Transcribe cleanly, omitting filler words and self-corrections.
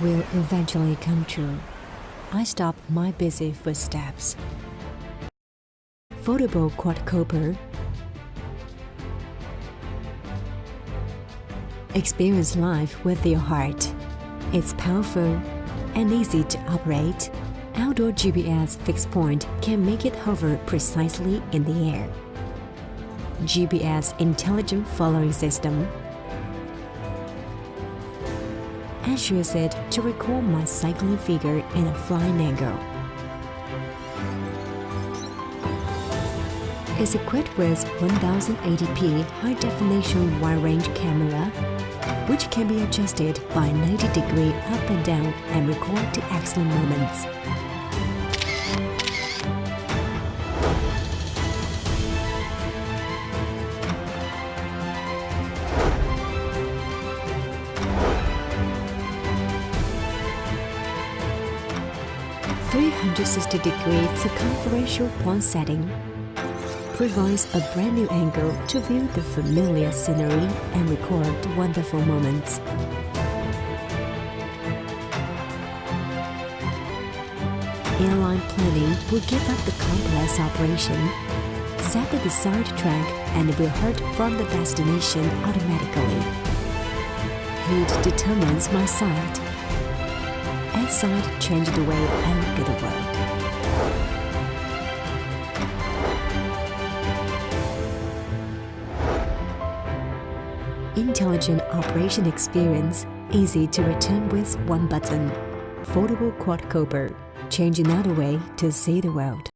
will eventually come true. I stop my busy footsteps. Foldable quadcopter. Experience life with your heart. It's powerful and easy to operate. Outdoor GPS fixed point can make it hover precisely in the air. GPS intelligent following system ensures it to record my cycling figure in a flying angle. It's equipped with 1080p high-definition wide-range camera, which can be adjusted by 90-degree up and down and record the excellent moments. (360-degree circumferential point setting) provides a brand new angle to view the familiar scenery and record wonderful moments. Airline planning will give up the complex operation, set the desired track, and will hurt from the destination automatically. Heat determines my sight, and sight changes the way I look at the world. Intelligent operation experience, easy to return with one button. Foldable quadcopter, change another way to see the world.